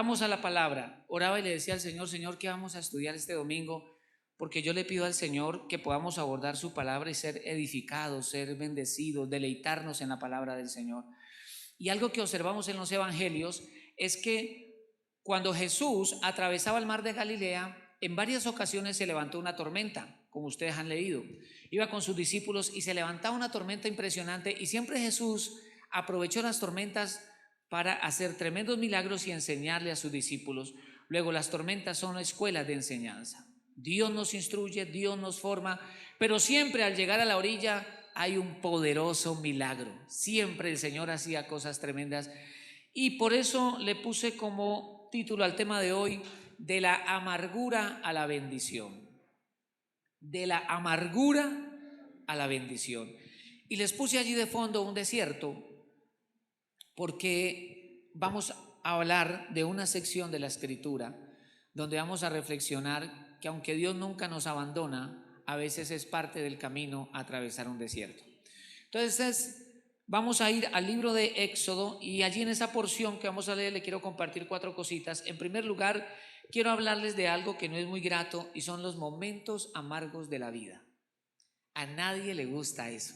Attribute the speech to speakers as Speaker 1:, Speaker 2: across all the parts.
Speaker 1: vamos a la palabra. Oraba y le decía al Señor, Señor, ¿qué vamos a estudiar este domingo? Porque yo le pido al Señor que podamos abordar su palabra y ser edificados, ser bendecidos, deleitarnos en la palabra del Señor. Y algo que observamos en los evangelios es que cuando Jesús atravesaba el mar de Galilea, en varias ocasiones se levantó una tormenta, como ustedes han leído. Iba con sus discípulos y se levantaba una tormenta impresionante, y siempre Jesús aprovechó las tormentas para hacer tremendos milagros y enseñarle a sus discípulos. Luego, las tormentas son escuelas de enseñanza. Dios nos instruye, Dios nos forma, pero siempre al llegar a la orilla hay un poderoso milagro. Siempre el Señor hacía cosas tremendas, y por eso le puse como título al tema de hoy: de la amargura a la bendición. De la amargura a la bendición. Y les puse allí de fondo un desierto, porque vamos a hablar de una sección de la Escritura donde vamos a reflexionar que aunque Dios nunca nos abandona, a veces es parte del camino a atravesar un desierto. Entonces vamos a ir al libro de Éxodo, y allí en esa porción que vamos a leer le quiero compartir 4 cositas. En primer lugar, quiero hablarles de algo que no es muy grato, y son los momentos amargos de la vida. A nadie le gusta eso.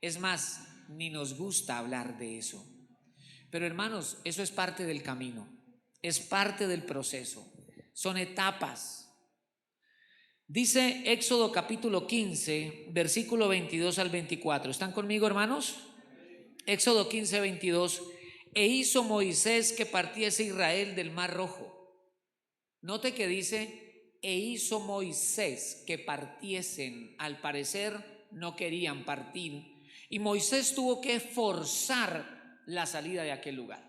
Speaker 1: Es más, ni nos gusta hablar de eso. Pero hermanos, eso es parte del camino, es parte del proceso, son etapas. Dice Éxodo capítulo 15, versículo 22 al 24. ¿Están conmigo, hermanos? Éxodo 15, 22. E hizo Moisés que partiese Israel del mar rojo. Note que dice, e hizo Moisés que partiesen. Al parecer no querían partir, y Moisés tuvo que forzar la salida de aquel lugar.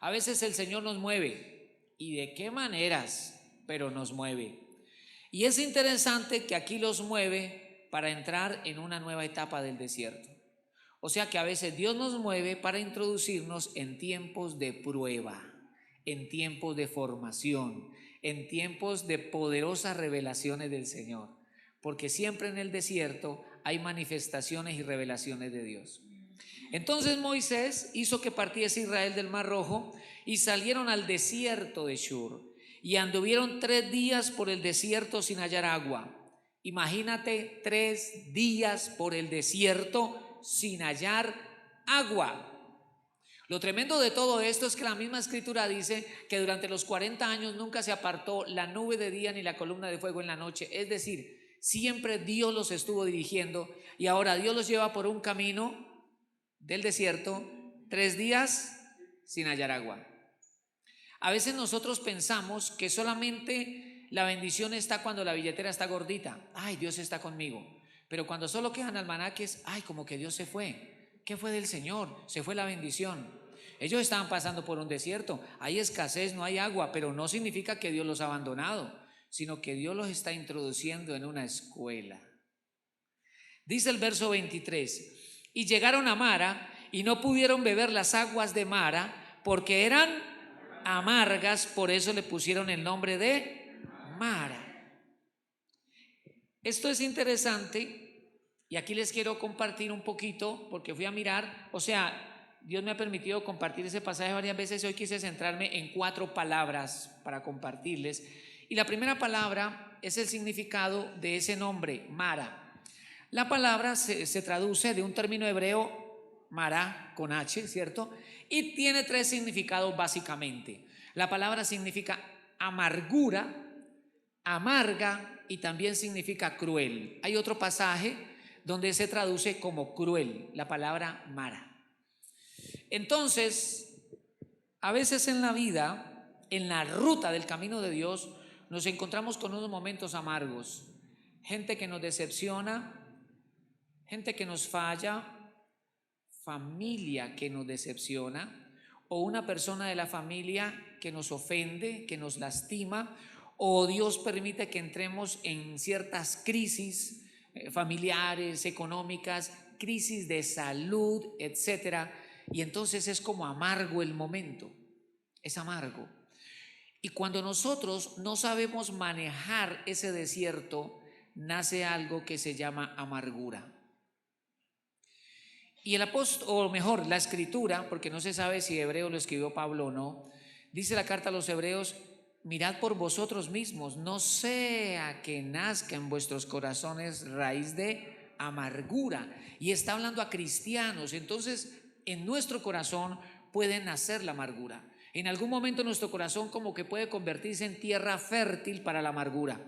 Speaker 1: A veces el Señor nos mueve, y de qué maneras, pero nos mueve. Y es interesante que aquí los mueve para entrar en una nueva etapa del desierto. O sea que a veces Dios nos mueve para introducirnos en tiempos de prueba, en tiempos de formación, en tiempos de poderosas revelaciones del Señor. Porque siempre en el desierto hay manifestaciones y revelaciones de Dios. Entonces Moisés hizo que partiese Israel del Mar Rojo, y salieron al desierto de Shur, y anduvieron 3 días por el desierto sin hallar agua. Imagínate, 3 días por el desierto sin hallar agua. Lo tremendo de todo esto es que la misma Escritura dice que durante los 40 años nunca se apartó la nube de día ni la columna de fuego en la noche. Es decir, siempre Dios los estuvo dirigiendo, y ahora Dios los lleva por un camino del desierto 3 días sin hallar agua. A veces nosotros pensamos que solamente la bendición está cuando la billetera está gordita. Ay, Dios está conmigo. Pero cuando solo quedan almanaques, ay, como que Dios se fue. ¿Qué fue del Señor? Se fue la bendición. Ellos estaban pasando por un desierto, hay escasez, no hay agua, pero no significa que Dios los ha abandonado, sino que Dios los está introduciendo en una escuela. Dice el verso 23, y llegaron a Mara, y no pudieron beber las aguas de Mara, porque eran amargas, por eso le pusieron el nombre de Mara. Esto es interesante, y aquí les quiero compartir un poquito, porque fui a mirar, o sea, Dios me ha permitido compartir ese pasaje varias veces, y hoy quise centrarme en 4 palabras para compartirles. Y la primera palabra es el significado de ese nombre, Mara. La palabra se traduce de un término hebreo, Mará, con H, ¿cierto? Y tiene 3 significados básicamente. La palabra significa amargura, amarga, y también significa cruel. Hay otro pasaje donde se traduce como cruel, la palabra Mara. Entonces, a veces en la vida, en la ruta del camino de Dios, nos encontramos con unos momentos amargos. Gente que nos decepciona, gente que nos falla, familia que nos decepciona, o una persona de la familia que nos ofende, que nos lastima, o Dios permite que entremos en ciertas crisis familiares, económicas, crisis de salud, etcétera, y entonces es como amargo el momento, es amargo. Y cuando nosotros no sabemos manejar ese desierto, nace algo que se llama amargura. Y el apóstol, o mejor, la escritura, porque no se sabe si hebreo lo escribió Pablo o no, dice la carta a los hebreos: mirad por vosotros mismos, no sea que nazca en vuestros corazones raíz de amargura. Y está hablando a cristianos. Entonces, en nuestro corazón puede nacer la amargura. En algún momento nuestro corazón como que puede convertirse en tierra fértil para la amargura,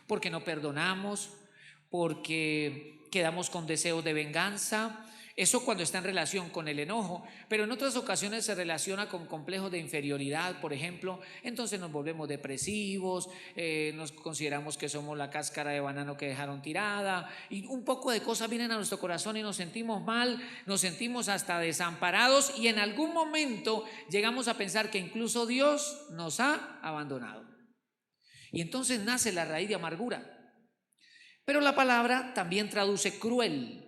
Speaker 1: porque no perdonamos, porque quedamos con deseos de venganza. Eso cuando está en relación con el enojo, pero en otras ocasiones se relaciona con complejos de inferioridad, por ejemplo. Entonces nos volvemos depresivos, nos consideramos que somos la cáscara de banano que dejaron tirada, y un poco de cosas vienen a nuestro corazón y nos sentimos mal, nos sentimos hasta desamparados, y en algún momento llegamos a pensar que incluso Dios nos ha abandonado. Y entonces nace la raíz de amargura. Pero la palabra también traduce cruel.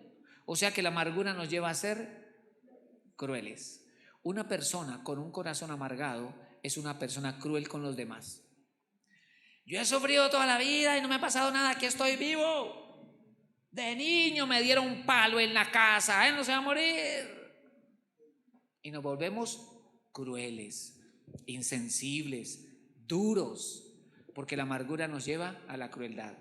Speaker 1: O sea que la amargura nos lleva a ser crueles. Una persona con un corazón amargado es una persona cruel con los demás. Yo he sufrido toda la vida y no me ha pasado nada, aquí estoy vivo. De niño me dieron un palo en la casa, él no se va a morir. Y nos volvemos crueles, insensibles, duros, porque la amargura nos lleva a la crueldad.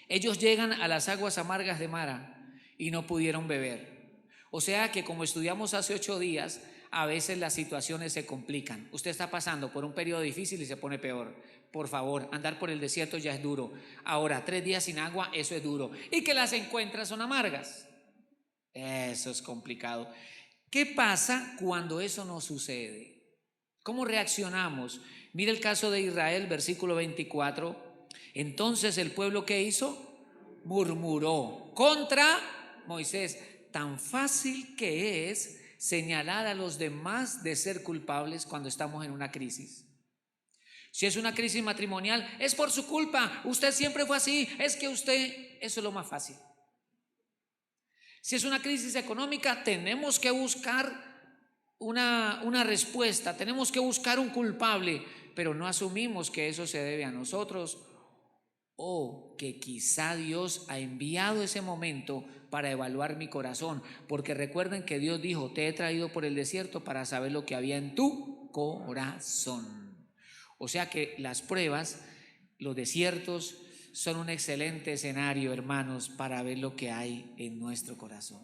Speaker 1: Ellos llegan a las aguas amargas de Mara y no pudieron beber. O sea que, como estudiamos hace 8 días, a veces las situaciones se complican. Usted está pasando por un periodo difícil y se pone peor. Por favor, andar por el desierto ya es duro. Ahora, 3 días sin agua, eso es duro. Y que las encuentras son amargas. Eso es complicado. ¿Qué pasa cuando eso no sucede? ¿Cómo reaccionamos? Mire el caso de Israel, versículo 24. Entonces el pueblo, ¿qué hizo? Murmuró contra Moisés. Tan fácil que es señalar a los demás de ser culpables cuando estamos en una crisis. Si es una crisis matrimonial, es por su culpa, usted siempre fue así, es que usted, eso es lo más fácil. Si es una crisis económica, tenemos que buscar una respuesta, tenemos que buscar un culpable, pero no asumimos que eso se debe a nosotros, o que quizá Dios ha enviado ese momento para evaluar mi corazón, porque recuerden que Dios dijo: te he traído por el desierto para saber lo que había en tu corazón. O sea que las pruebas, los desiertos, son un excelente escenario, hermanos, para ver lo que hay en nuestro corazón.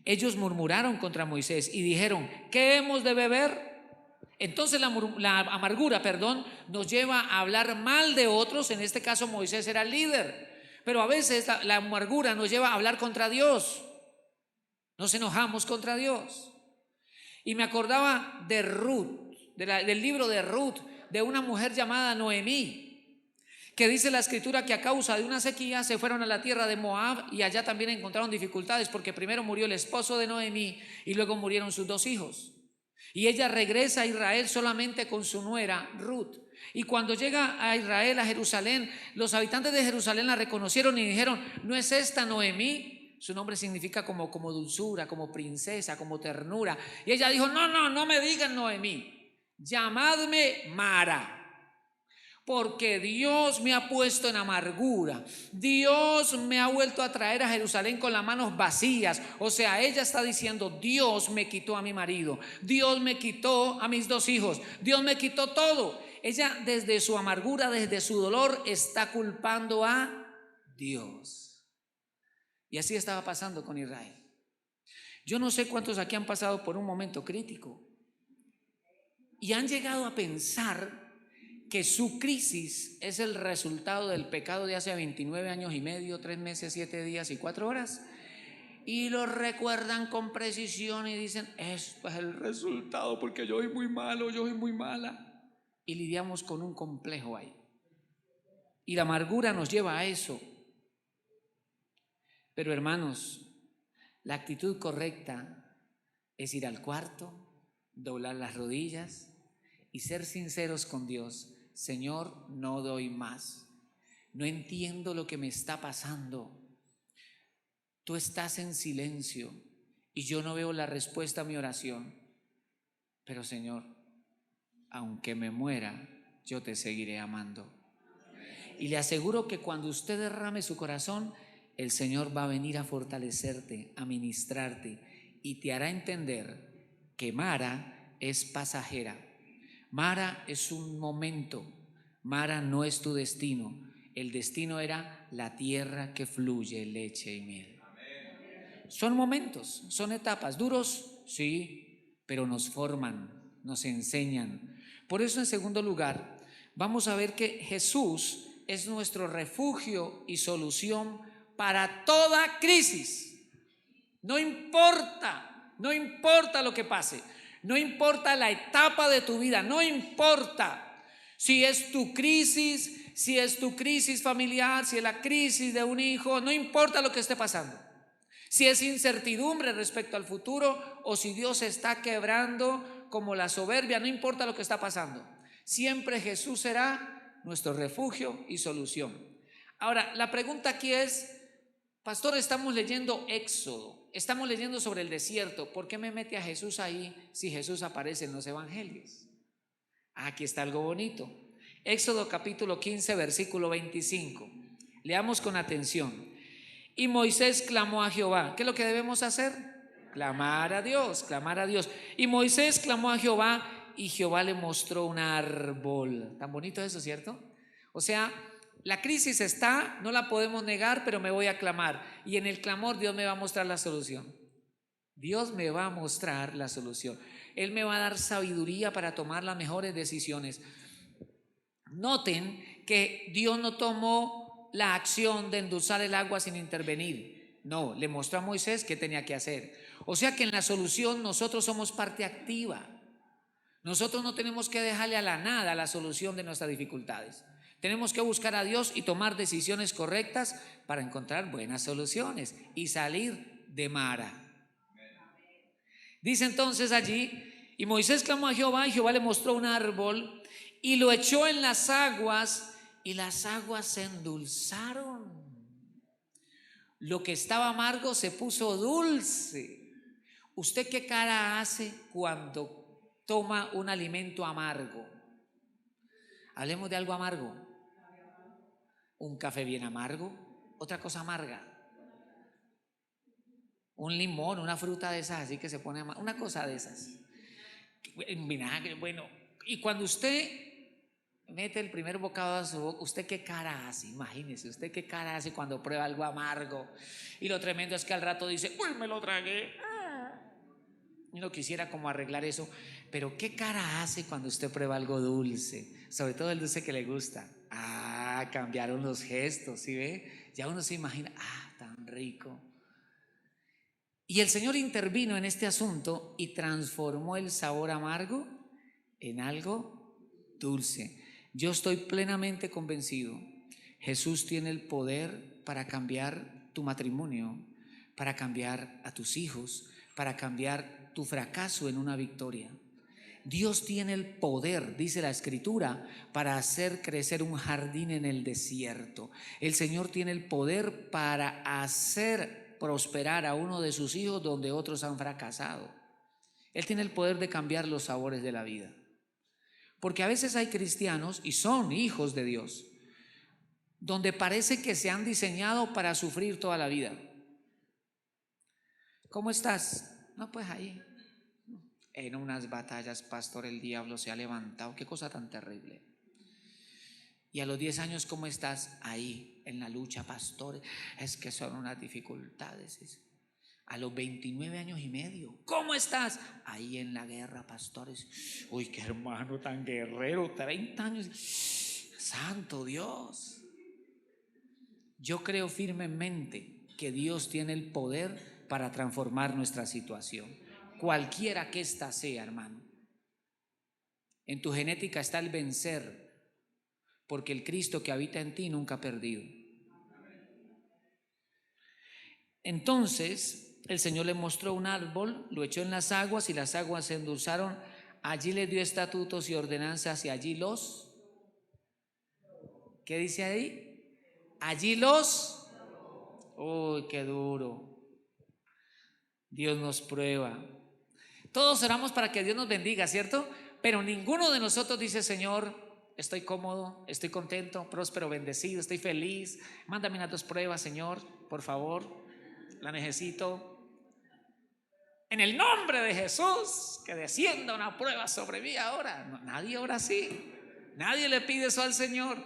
Speaker 1: Ellos murmuraron contra Moisés y dijeron: ¿qué hemos de beber? Entonces la amargura, nos lleva a hablar mal de otros. En este caso Moisés era el líder, pero a veces la amargura nos lleva a hablar contra Dios. Nos enojamos contra Dios. Y me acordaba de Ruth, del libro de Ruth, de una mujer llamada Noemí, que dice la escritura que a causa de una sequía se fueron a la tierra de Moab, y allá también encontraron dificultades, porque primero murió el esposo de Noemí y luego murieron sus 2 hijos. Y ella regresa a Israel solamente con su nuera Ruth. Y cuando llega a Israel, a Jerusalén, los habitantes de Jerusalén la reconocieron y dijeron: ¿no es esta Noemí? Su nombre significa como dulzura, como princesa, como ternura. Y ella dijo: no me digan Noemí, llamadme Mara, porque Dios me ha puesto en amargura. Dios me ha vuelto a traer a Jerusalén con las manos vacías. O sea, ella está diciendo: Dios me quitó a mi marido, Dios me quitó a mis 2 hijos, Dios me quitó todo. Ella, desde su amargura, desde su dolor, está culpando a Dios. Y así estaba pasando con Israel. Yo no sé cuántos aquí han pasado por un momento crítico y han llegado a pensar que su crisis es el resultado del pecado de hace 29 años y medio, 3 meses, 7 días y 4 horas, y lo recuerdan con precisión y dicen: esto es el resultado porque yo soy muy malo, yo soy muy mala. Y lidiamos con un complejo ahí, y la amargura nos lleva a eso. Pero hermanos, la actitud correcta es ir al cuarto, doblar las rodillas y ser sinceros con Dios. Señor, no doy más, no entiendo lo que me está pasando, tú estás en silencio y yo no veo la respuesta a mi oración, pero Señor, aunque me muera, yo te seguiré amando. Y le aseguro que cuando usted derrame su corazón, el Señor va a venir a fortalecerte, a ministrarte y te hará entender que Mara es pasajera. Mara es un momento, Mara no es tu destino. El destino era la tierra que fluye leche y miel. Son momentos, son etapas, duros, sí, pero nos forman, nos enseñan. Por eso, en segundo lugar, vamos a ver que Jesús es nuestro refugio y solución para toda crisis. No importa lo que pase, no importa la etapa de tu vida, no importa si es tu crisis, si es tu crisis familiar, si es la crisis de un hijo, no importa lo que esté pasando. Si es incertidumbre respecto al futuro o si Dios está quebrando como la soberbia, no importa lo que está pasando. Siempre Jesús será nuestro refugio y solución. Ahora, la pregunta aquí es, pastor, estamos leyendo Éxodo, estamos leyendo sobre el desierto. ¿Por qué me mete a Jesús ahí si Jesús aparece en los evangelios? Aquí está algo bonito. Éxodo capítulo 15, versículo 25. Leamos con atención. Y Moisés clamó a Jehová. ¿Qué es lo que debemos hacer? Clamar a Dios, clamar a Dios. Y Moisés clamó a Jehová y Jehová le mostró un árbol. Tan bonito eso, ¿cierto? O sea, la crisis está, no la podemos negar, pero me voy a clamar. Y en el clamor Dios me va a mostrar la solución. Dios me va a mostrar la solución. Él me va a dar sabiduría para tomar las mejores decisiones. Noten que Dios no tomó la acción de endulzar el agua sin intervenir. No, le mostró a Moisés qué tenía que hacer. O sea que en la solución nosotros somos parte activa. Nosotros no tenemos que dejarle a la nada la solución de nuestras dificultades. Tenemos que buscar a Dios y tomar decisiones correctas para encontrar buenas soluciones y salir de Mara. Dice entonces allí, y Moisés clamó a Jehová y Jehová le mostró un árbol y lo echó en las aguas y las aguas se endulzaron. Lo que estaba amargo se puso dulce. ¿Usted qué cara hace cuando toma un alimento amargo? Hablemos de algo amargo. Un café bien amargo, otra cosa amarga. Un limón, una fruta de esas así que se pone amarga, una cosa de esas. Vinagre, bueno. Y cuando usted mete el primer bocado a su boca, ¿usted qué cara hace? Imagínese, ¿usted qué cara hace cuando prueba algo amargo? Y lo tremendo es que al rato dice, uy, me lo tragué. Y no quisiera como arreglar eso, pero ¿qué cara hace cuando usted prueba algo dulce? Sobre todo el dulce que le gusta. Cambiaron los gestos, ¿sí ve? Ya uno se imagina, tan rico. Y el Señor intervino en este asunto y transformó el sabor amargo en algo dulce. Yo estoy plenamente convencido, Jesús tiene el poder para cambiar tu matrimonio, para cambiar a tus hijos, para cambiar tu fracaso en una victoria. Dios tiene el poder, dice la Escritura, para hacer crecer un jardín en el desierto. El Señor tiene el poder para hacer prosperar a uno de sus hijos donde otros han fracasado. Él tiene el poder de cambiar los sabores de la vida. Porque a veces hay cristianos, y son hijos de Dios, donde parece que se han diseñado para sufrir toda la vida. ¿Cómo estás? No, pues ahí. En unas batallas, pastor, el diablo se ha levantado. Qué cosa tan terrible. Y a los 10 años, ¿cómo estás? Ahí, en la lucha, pastor. Es que son unas dificultades. A los 29 años y medio, ¿cómo estás? Ahí en la guerra, pastores. Uy, qué hermano tan guerrero, 30 años. Santo Dios. Yo creo firmemente que Dios tiene el poder para transformar nuestra situación, cualquiera que ésta sea, hermano. En tu genética está el vencer, porque el Cristo que habita en ti nunca ha perdido. Entonces el Señor le mostró un árbol, lo echó en las aguas y las aguas se endulzaron. Allí le dio estatutos y ordenanzas y allí los... ¿Qué dice ahí? Allí los... Uy, qué duro. Dios nos prueba. Todos oramos para que Dios nos bendiga, ¿cierto? Pero ninguno de nosotros dice, Señor, estoy cómodo, estoy contento, próspero, bendecido, estoy feliz. Mándame unas 2 pruebas, Señor, por favor, la necesito. En el nombre de Jesús, que descienda una prueba sobre mí ahora. No, nadie ora así, nadie le pide eso al Señor.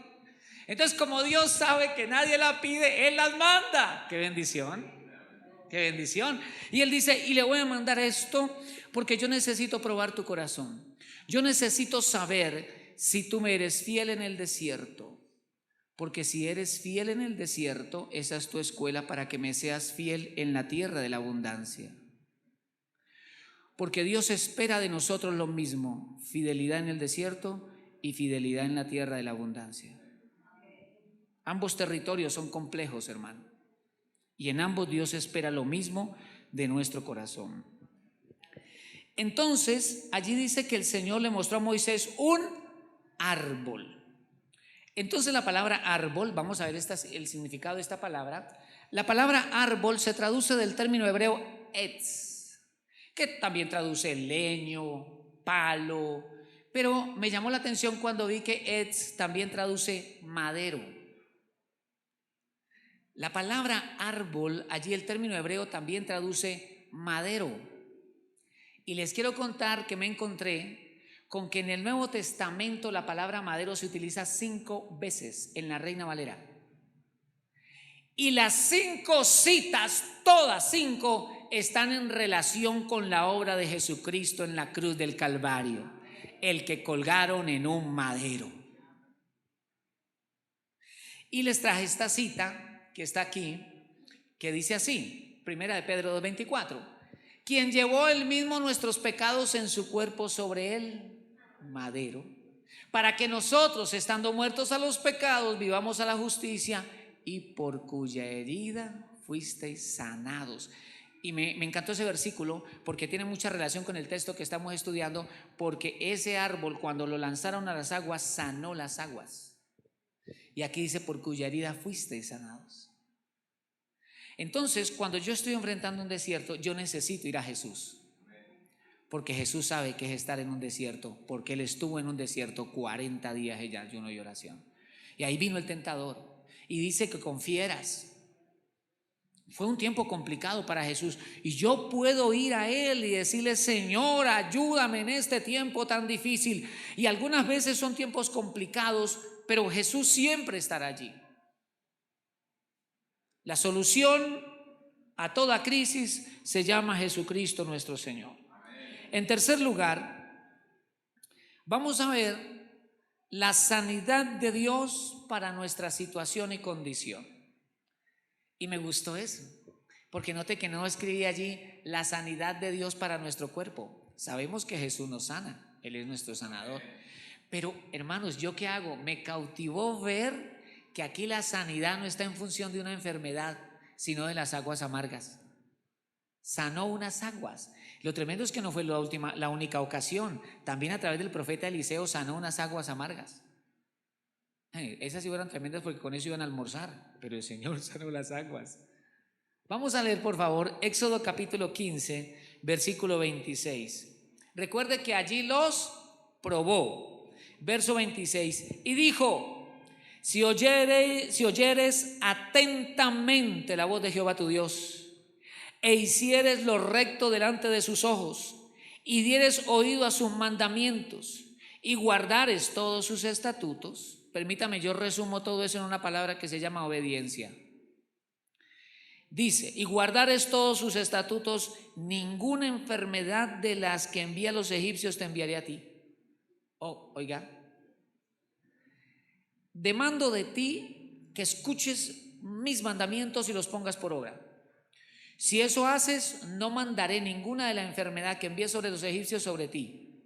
Speaker 1: Entonces, como Dios sabe que nadie la pide, Él las manda. ¡Qué bendición! ¡Qué bendición! Y Él dice, y le voy a mandar esto porque yo necesito probar tu corazón. Yo necesito saber si tú me eres fiel en el desierto. Porque si eres fiel en el desierto, esa es tu escuela para que me seas fiel en la tierra de la abundancia. Porque Dios espera de nosotros lo mismo, fidelidad en el desierto y fidelidad en la tierra de la abundancia. Ambos territorios son complejos, hermano, y en ambos Dios espera lo mismo de nuestro corazón. Entonces, allí dice que el Señor le mostró a Moisés un árbol. Entonces la palabra árbol, vamos a ver el significado de esta palabra. La palabra árbol se traduce del término hebreo etz, que también traduce leño, palo, pero me llamó la atención cuando vi que etz también traduce madero. La palabra árbol, allí el término hebreo también traduce madero. Y les quiero contar que me encontré con que en el Nuevo Testamento la palabra madero se utiliza 5 veces en la Reina Valera. Y las 5 citas, todas 5, están en relación con la obra de Jesucristo en la cruz del Calvario, el que colgaron en un madero. Y les traje esta cita que está aquí, que dice así, primera de Pedro 2:24, quien llevó él mismo nuestros pecados en su cuerpo sobre el madero, para que nosotros, estando muertos a los pecados, vivamos a la justicia, y por cuya herida fuisteis sanados. Y me encantó ese versículo porque tiene mucha relación con el texto que estamos estudiando, porque ese árbol, cuando lo lanzaron a las aguas, sanó las aguas. Y aquí dice, por cuya herida fuisteis sanados. Entonces, cuando yo estoy enfrentando un desierto, yo necesito ir a Jesús, porque Jesús sabe que es estar en un desierto, porque Él estuvo en un desierto 40 días de ayuno y oración. Y ahí vino el tentador y dice que confieras. Fue un tiempo complicado para Jesús, y yo puedo ir a Él y decirle, Señor, ayúdame en este tiempo tan difícil. Y algunas veces son tiempos complicados, pero Jesús siempre estará allí. La solución a toda crisis se llama Jesucristo nuestro Señor. En tercer lugar, vamos a ver la sanidad de Dios para nuestra situación y condición. Y me gustó eso, porque note que no escribí allí la sanidad de Dios para nuestro cuerpo. Sabemos que Jesús nos sana, Él es nuestro sanador. Pero hermanos, ¿yo qué hago? Me cautivó ver que aquí la sanidad no está en función de una enfermedad, sino de las aguas amargas. Sanó unas aguas. Lo tremendo es que no fue la única ocasión. También a través del profeta Eliseo sanó unas aguas amargas. Esas sí eran tremendas porque con eso iban a almorzar, pero el Señor sanó las aguas. Vamos a leer por favor Éxodo capítulo 15, versículo 26. Recuerde que allí los probó. Verso 26, y dijo, si oyeres atentamente la voz de Jehová tu Dios, e hicieres lo recto delante de sus ojos, y dieres oído a sus mandamientos, y guardares todos sus estatutos. Permítame, yo resumo todo eso en una palabra que se llama obediencia. Dice, y guardares todos sus estatutos, ninguna enfermedad de las que envía a los egipcios te enviaré a ti. Oh, oiga, demando de ti que escuches mis mandamientos y los pongas por obra. Si eso haces, no mandaré ninguna de la enfermedad que envíe sobre los egipcios sobre ti.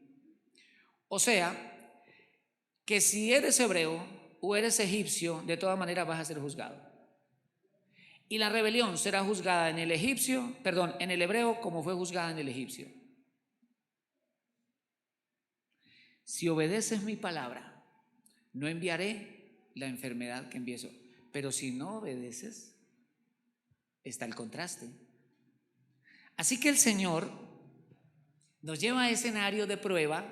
Speaker 1: O sea, que si eres hebreo o eres egipcio, de todas maneras vas a ser juzgado. Y la rebelión será juzgada en el hebreo como fue juzgada en el egipcio. Si obedeces mi palabra, no enviaré la enfermedad que envíe eso. Pero si no obedeces, está el contraste. Así que el Señor nos lleva a escenario de prueba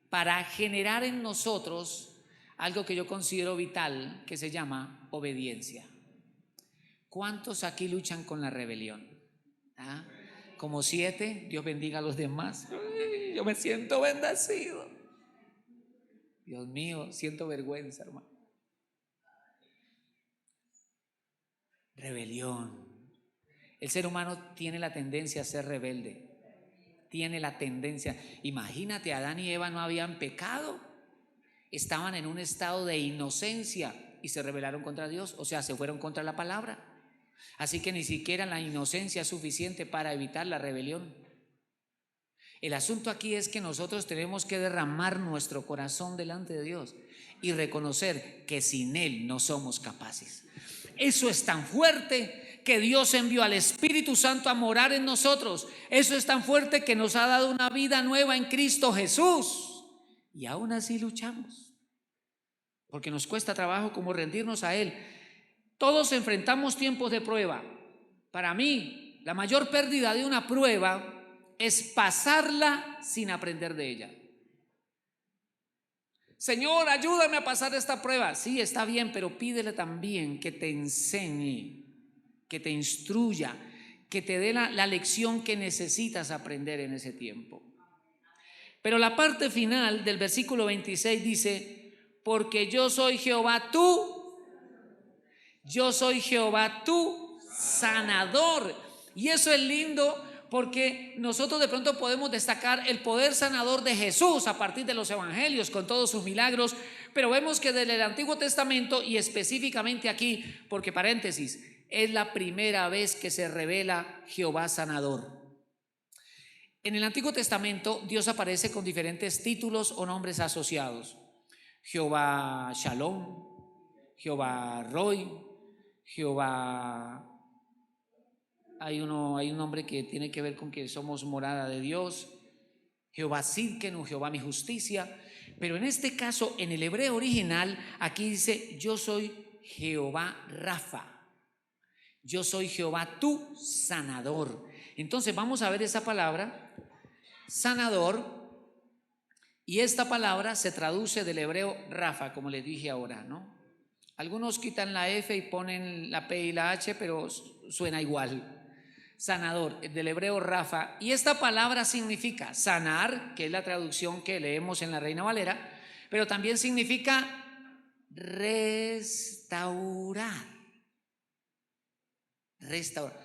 Speaker 1: para generar en nosotros algo que yo considero vital, que se llama obediencia. ¿Cuántos aquí luchan con la rebelión? ¿Ah? Como 7, Dios bendiga a los demás. Ay, yo me siento bendecido. Dios mío, siento vergüenza, hermano. Rebelión. El ser humano tiene la tendencia a ser rebelde. Tiene la tendencia. Imagínate, Adán y Eva no habían pecado. Estaban en un estado de inocencia y se rebelaron contra Dios. O sea, se fueron contra la palabra. Así que ni siquiera la inocencia es suficiente para evitar la rebelión. El asunto aquí es que nosotros tenemos que derramar nuestro corazón delante de Dios y reconocer que sin Él no somos capaces. Eso es tan fuerte que Dios envió al Espíritu Santo a morar en nosotros. Eso es tan fuerte que nos ha dado una vida nueva en Cristo Jesús. Y aún así luchamos, porque nos cuesta trabajo como rendirnos a Él. Todos enfrentamos tiempos de prueba. Para mí, la mayor pérdida de una prueba es pasarla sin aprender de ella. Señor, ayúdame a pasar esta prueba. Sí, está bien, pero pídele también que te enseñe, que te instruya, que te dé la lección que necesitas aprender en ese tiempo. Pero la parte final del versículo 26 dice: porque yo soy Jehová yo soy Jehová tu sanador. Y eso es lindo, porque nosotros de pronto podemos destacar el poder sanador de Jesús a partir de los evangelios con todos sus milagros, pero vemos que desde el Antiguo Testamento, y específicamente aquí, porque paréntesis, es la primera vez que se revela Jehová sanador. En el Antiguo Testamento Dios aparece con diferentes títulos o nombres asociados: Jehová Shalom, Jehová Roy, Jehová, hay un nombre que tiene que ver con que somos morada de Dios, Jehová Sidkenu, Jehová mi justicia. Pero en este caso, en el hebreo original, aquí dice: yo soy Jehová Rafa, yo soy Jehová tu sanador. Entonces vamos a ver esa palabra sanador, y esta palabra se traduce del hebreo Rafa, como les dije ahora, ¿no? Algunos quitan la F y ponen la P y la H, pero suena igual. Sanador, del hebreo Rafa. Y esta palabra significa sanar, que es la traducción que leemos en la Reina Valera, pero también significa restaurar. Restaurar.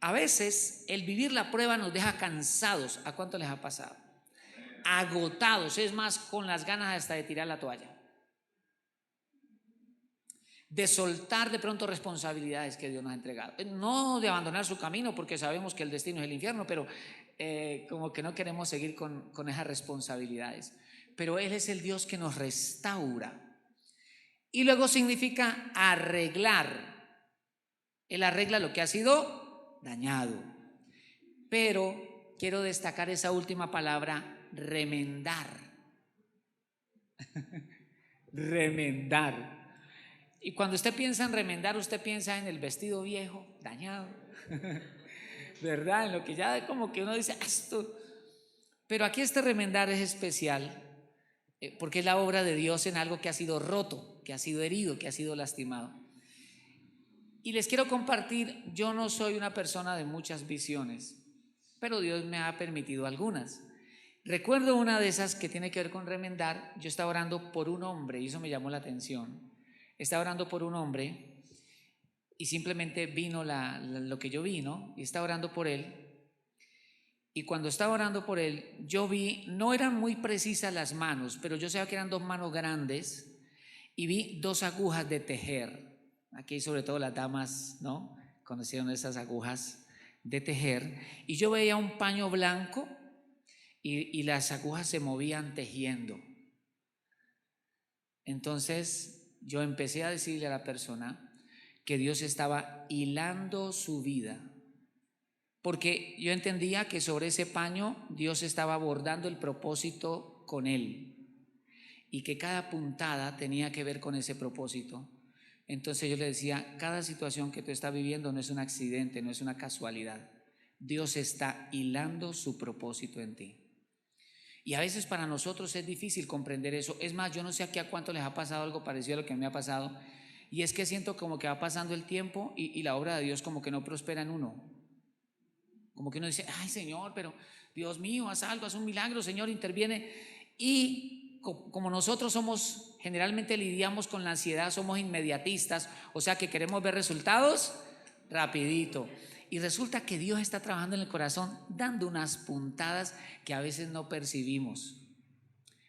Speaker 1: A veces el vivir la prueba nos deja cansados. ¿A cuánto les ha pasado? Agotados, es más, con las ganas hasta de tirar la toalla, de soltar de pronto responsabilidades que Dios nos ha entregado, no de abandonar su camino, porque sabemos que el destino es el infierno, pero como que no queremos seguir con esas responsabilidades. Pero Él es el Dios que nos restaura. Y luego significa arreglar. Él arregla lo que ha sido dañado. Pero quiero destacar esa última palabra: remendar. Remendar. Y cuando usted piensa en remendar, usted piensa en el vestido viejo, dañado, ¿verdad? En lo que ya como que uno dice esto. Pero aquí este remendar es especial, porque es la obra de Dios en algo que ha sido roto, que ha sido herido, que ha sido lastimado. Y les quiero compartir, yo no soy una persona de muchas visiones, pero Dios me ha permitido algunas. Recuerdo una de esas que tiene que ver con remendar. Yo estaba orando por un hombre y eso me llamó la atención. Estaba orando por un hombre y simplemente vino lo que yo vi, ¿no? Y estaba orando por él. Y cuando estaba orando por él, yo vi, no eran muy precisas las manos, pero yo sabía que eran 2 manos grandes, y vi 2 agujas de tejer. Aquí sobre todo las damas, ¿no?, conocieron esas agujas de tejer. Y yo veía un paño blanco y las agujas se movían tejiendo. Entonces yo empecé a decirle a la persona que Dios estaba hilando su vida, porque yo entendía que sobre ese paño Dios estaba bordando el propósito con él y que cada puntada tenía que ver con ese propósito. Entonces yo le decía: cada situación que tú estás viviendo no es un accidente, no es una casualidad. Dios está hilando su propósito en ti. Y a veces para nosotros es difícil comprender eso. Es más, yo no sé aquí a cuánto les ha pasado algo parecido a lo que me ha pasado. Y es que siento como que va pasando el tiempo y la obra de Dios como que no prospera en uno. Como que uno dice, ay Señor, pero Dios mío, haz algo, haz un milagro, Señor, interviene. Y como nosotros somos, generalmente lidiamos con la ansiedad, somos inmediatistas, o sea que queremos ver resultados rapidito. Y resulta que Dios está trabajando en el corazón, dando unas puntadas que a veces no percibimos.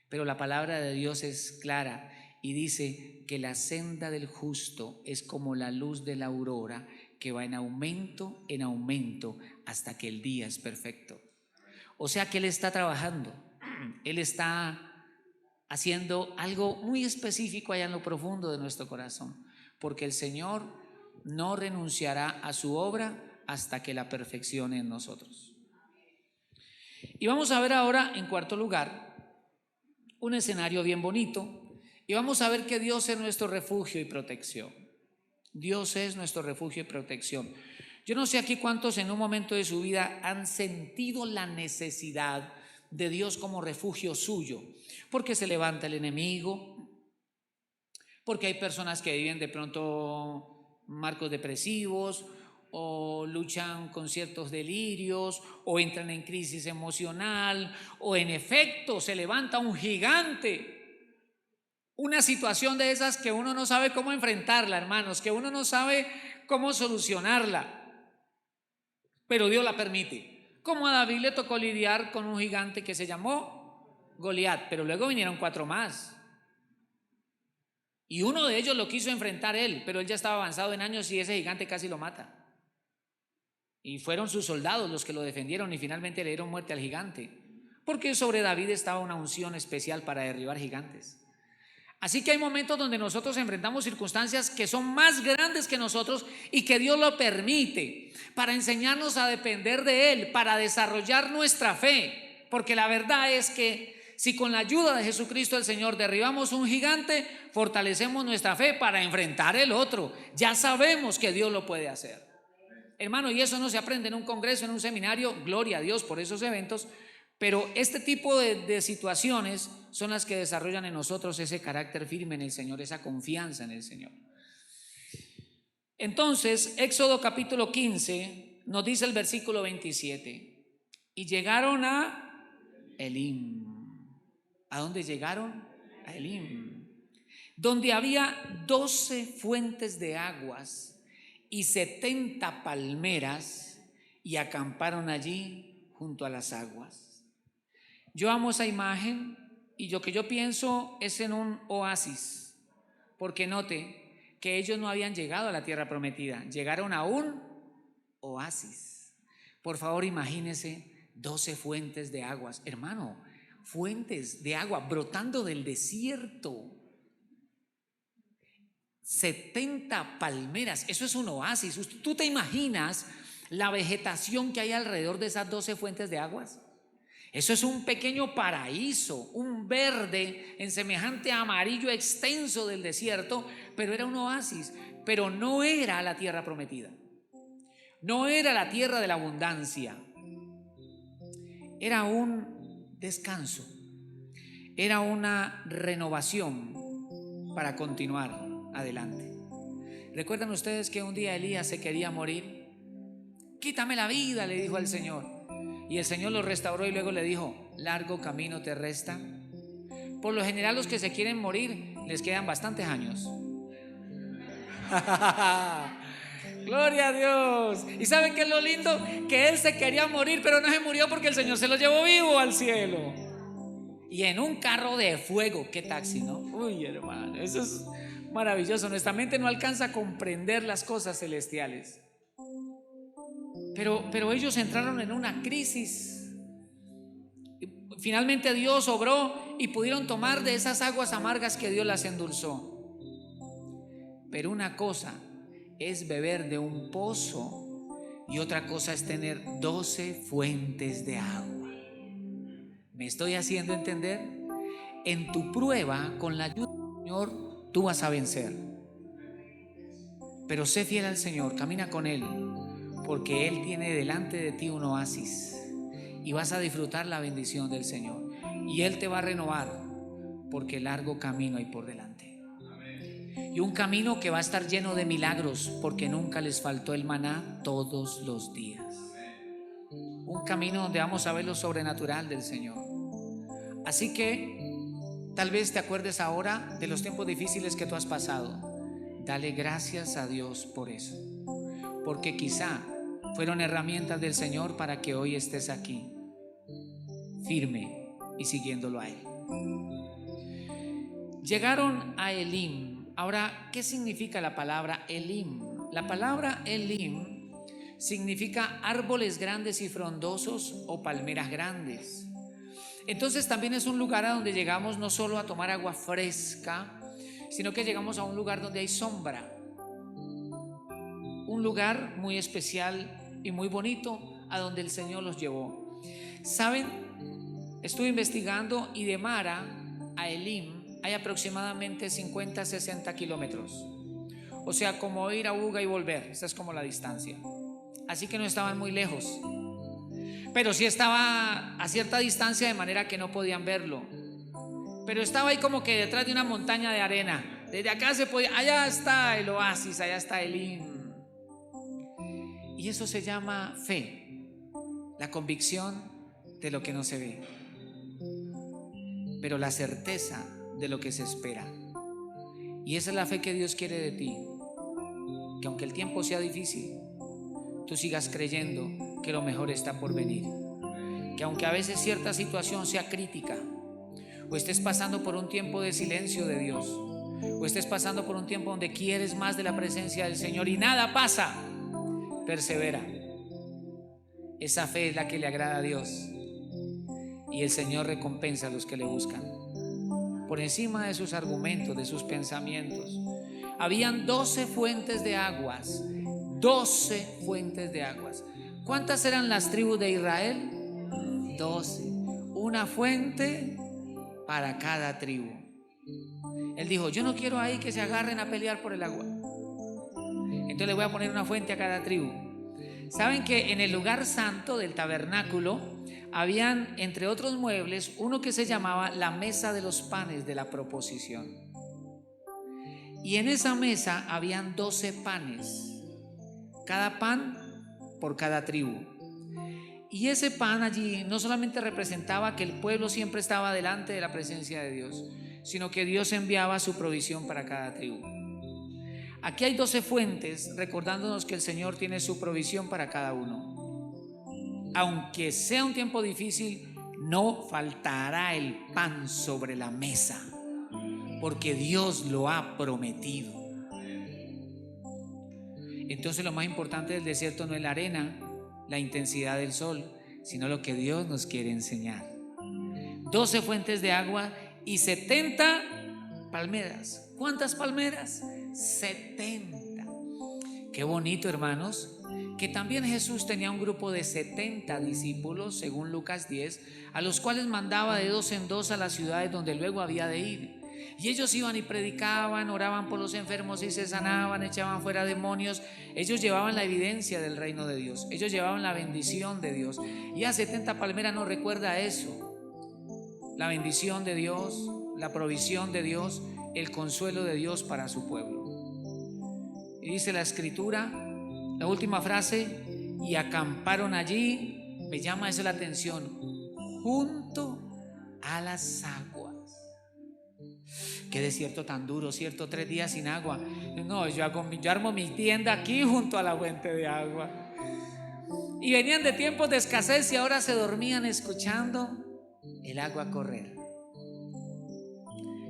Speaker 1: Pero la palabra de Dios es clara y dice que la senda del justo es como la luz de la aurora, que va en aumento hasta que el día es perfecto. O sea que Él está trabajando, Él está haciendo algo muy específico allá en lo profundo de nuestro corazón, porque el Señor no renunciará a su obra hasta que la perfeccione en nosotros. Y vamos a ver ahora, en cuarto lugar, un escenario bien bonito, y vamos a ver que Dios es nuestro refugio y protección. Dios es nuestro refugio y protección. Yo no sé aquí cuántos en un momento de su vida han sentido la necesidad de Dios como refugio suyo, porque se levanta el enemigo, porque hay personas que viven de pronto marcos depresivos o luchan con ciertos delirios o entran en crisis emocional o en efecto se levanta un gigante. Una situación de esas que uno no sabe cómo enfrentarla, hermanos, que uno no sabe cómo solucionarla, pero Dios la permite. Como a David le tocó lidiar con un gigante que se llamó Goliat, pero luego vinieron 4 más. Y uno de ellos lo quiso enfrentar él, pero él ya estaba avanzado en años y ese gigante casi lo mata. Y fueron sus soldados los que lo defendieron y finalmente le dieron muerte al gigante, porque sobre David estaba una unción especial para derribar gigantes. Así que hay momentos donde nosotros enfrentamos circunstancias que son más grandes que nosotros y que Dios lo permite para enseñarnos a depender de Él, para desarrollar nuestra fe. Porque la verdad es que si con la ayuda de Jesucristo el Señor derribamos un gigante, fortalecemos nuestra fe para enfrentar el otro. Ya sabemos que Dios lo puede hacer. Hermano, y eso no se aprende en un congreso, en un seminario, gloria a Dios por esos eventos. Pero este tipo de situaciones son las que desarrollan en nosotros ese carácter firme en el Señor, esa confianza en el Señor. Entonces, Éxodo capítulo 15 nos dice el versículo 27. Y llegaron a Elim. ¿A dónde llegaron? A Elim. Donde había 12 fuentes de aguas y 70 palmeras, y acamparon allí junto a las aguas. Yo amo esa imagen y lo que yo pienso es en un oasis, porque note que ellos no habían llegado a la tierra prometida, llegaron a un oasis. Por favor, imagínese 12 fuentes de aguas, hermano, fuentes de agua brotando del desierto, 70 palmeras, eso es un oasis. ¿Tú te imaginas la vegetación que hay alrededor de esas 12 fuentes de aguas? Eso es un pequeño paraíso, un verde en semejante amarillo extenso del desierto, pero era un oasis, pero no era la tierra prometida, no era la tierra de la abundancia, era un descanso, era una renovación para continuar adelante. ¿Recuerdan ustedes que un día Elías se quería morir? Quítame la vida, le dijo al Señor. Y el Señor lo restauró y luego le dijo, largo camino te resta. Por lo general los que se quieren morir les quedan bastantes años. Gloria a Dios. ¿Y saben qué es lo lindo? Que él se quería morir, pero no se murió porque el Señor se lo llevó vivo al cielo. Y en un carro de fuego. Qué taxi, ¿no? Uy, hermano, eso es maravilloso. Nuestra mente no alcanza a comprender las cosas celestiales. Pero ellos entraron en una crisis. Finalmente Dios obró y pudieron tomar de esas aguas amargas que Dios las endulzó. Pero una cosa es beber de un pozo y otra cosa es tener 12 fuentes de agua. ¿Me estoy haciendo entender? En tu prueba, con la ayuda del Señor, tú vas a vencer. Pero sé fiel al Señor, camina con Él, porque Él tiene delante de ti un oasis y vas a disfrutar la bendición del Señor. y Él te va a renovar, porque largo camino hay por delante. Y un camino que va a estar lleno de milagros, porque nunca les faltó el maná todos los días. Un camino donde vamos a ver lo sobrenatural del Señor. Así que tal vez te acuerdes ahora de los tiempos difíciles que tú has pasado. Dale gracias a Dios por eso, porque quizá fueron herramientas del Señor para que hoy estés aquí, firme y siguiéndolo a Él. Llegaron a Elim. Ahora, ¿qué significa la palabra Elim? La palabra Elim significa árboles grandes y frondosos o palmeras grandes. Entonces también es un lugar a donde llegamos no solo a tomar agua fresca, sino que llegamos a un lugar donde hay sombra. Un lugar muy especial y muy bonito a donde el Señor los llevó. ¿Saben? Estuve investigando y de Mara a Elim hay aproximadamente 50-60 kilómetros. O sea, como ir a Uga y volver. Esa es como la distancia. Así que no estaban muy lejos, pero sí estaba a cierta distancia, de manera que no podían verlo. Pero estaba ahí como que detrás de una montaña de arena. Desde acá se podía, allá está el oasis, allá está Elim. Y eso se llama fe, la convicción de lo que no se ve, pero la certeza de lo que se espera. Y esa es la fe que Dios quiere de ti, que aunque el tiempo sea difícil, tú sigas creyendo que lo mejor está por venir, que aunque a veces cierta situación sea crítica, o estés pasando por un tiempo de silencio de Dios, o estés pasando por un tiempo donde quieres más de la presencia del Señor y nada pasa, persevera. Esa fe es la que le agrada a Dios, y el Señor recompensa a los que le buscan. Por encima de sus argumentos, de sus pensamientos, habían 12 fuentes de aguas. 12 fuentes de aguas. ¿Cuántas eran las tribus de Israel? 12. Una fuente para cada tribu. Él dijo: yo no quiero ahí que se agarren a pelear por el agua, entonces le voy a poner una fuente a cada tribu. Saben que en el lugar santo del tabernáculo habían, entre otros muebles, uno que se llamaba la mesa de los panes de la proposición. Y en esa mesa habían 12 panes, cada pan por cada tribu. Y ese pan allí no solamente representaba que el pueblo siempre estaba delante de la presencia de Dios, sino que Dios enviaba su provisión para cada tribu. Aquí hay 12 fuentes, recordándonos que el Señor tiene su provisión para cada uno. Aunque sea un tiempo difícil, no faltará el pan sobre la mesa, porque Dios lo ha prometido. Entonces lo más importante del desierto no es la arena, la intensidad del sol, sino lo que Dios nos quiere enseñar. 12 fuentes de agua y 70 palmeras. ¿Cuántas palmeras? 70. Qué bonito, hermanos, que también Jesús tenía un grupo de 70 discípulos, según Lucas 10, a los cuales mandaba de 2 en 2 a las ciudades donde luego había de ir. Y ellos iban y predicaban, oraban por los enfermos y se sanaban, echaban fuera demonios. Ellos llevaban la evidencia del reino de Dios, ellos llevaban la bendición de Dios. Y a 70 palmeras nos recuerda eso: la bendición de Dios, la provisión de Dios, el consuelo de Dios para su pueblo. Y dice la escritura, la última frase: y acamparon allí, me llama eso la atención, junto a las aguas. Qué desierto tan duro, ¿cierto? 3 días sin agua. No, yo armo mi tienda aquí junto a la fuente de agua. Y venían de tiempos de escasez y ahora se dormían escuchando el agua correr.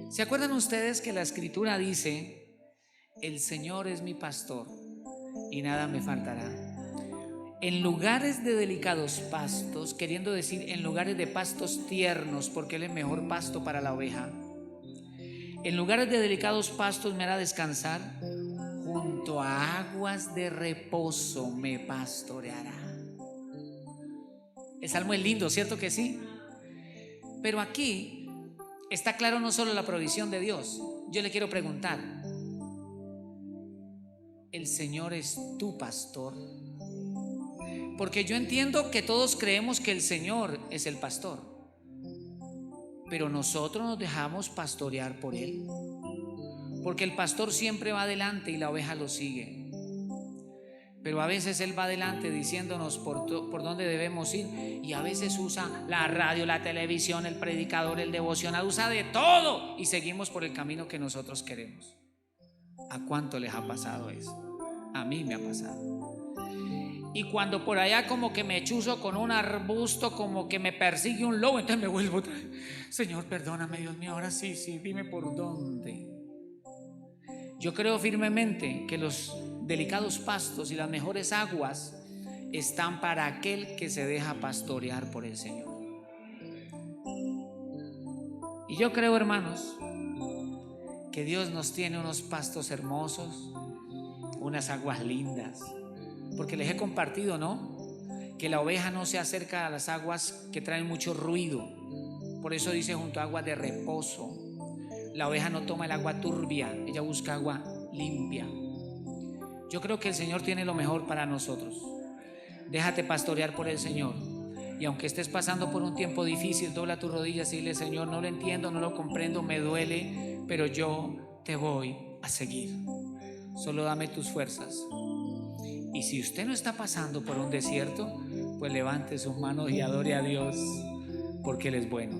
Speaker 1: ¿Se acuerdan ustedes que la escritura dice: el Señor es mi pastor y nada me faltará? En lugares de delicados pastos, queriendo decir en lugares de pastos tiernos, porque Él es el mejor pasto para la oveja. En lugares de delicados pastos me hará descansar, junto a aguas de reposo me pastoreará. El salmo es lindo, ¿cierto que sí? Pero aquí está claro no solo la provisión de Dios. Yo le quiero preguntar: ¿el Señor es tu pastor? Porque yo entiendo que todos creemos que el Señor es el pastor, pero nosotros nos dejamos pastorear por Él, porque el pastor siempre va adelante y la oveja lo sigue. Pero a veces Él va adelante diciéndonos por dónde debemos ir, y a veces usa la radio, la televisión, el predicador, el devocional, usa de todo y seguimos por el camino que nosotros queremos. ¿A cuánto les ha pasado eso? A mí me ha pasado. Y cuando por allá como que me chuzo con un arbusto, como que me persigue un lobo, entonces me vuelvo otra vez. Señor, perdóname, Dios mío, ahora sí, dime por dónde. Yo creo firmemente que los delicados pastos y las mejores aguas están para aquel que se deja pastorear por el Señor. Y yo creo, hermanos, que Dios nos tiene unos pastos hermosos, unas aguas lindas, porque les he compartido, ¿no?, que la oveja no se acerca a las aguas que traen mucho ruido. Por eso dice junto a aguas de reposo. La oveja no toma el agua turbia, ella busca agua limpia. Yo creo que el Señor tiene lo mejor para nosotros. Déjate pastorear por el Señor. Y aunque estés pasando por un tiempo difícil, dobla tus rodillas y dile: Señor, no lo entiendo, no lo comprendo, me duele, pero yo te voy a seguir. Solo dame tus fuerzas. Y si usted no está pasando por un desierto, pues levante sus manos y adore a Dios, porque Él es bueno.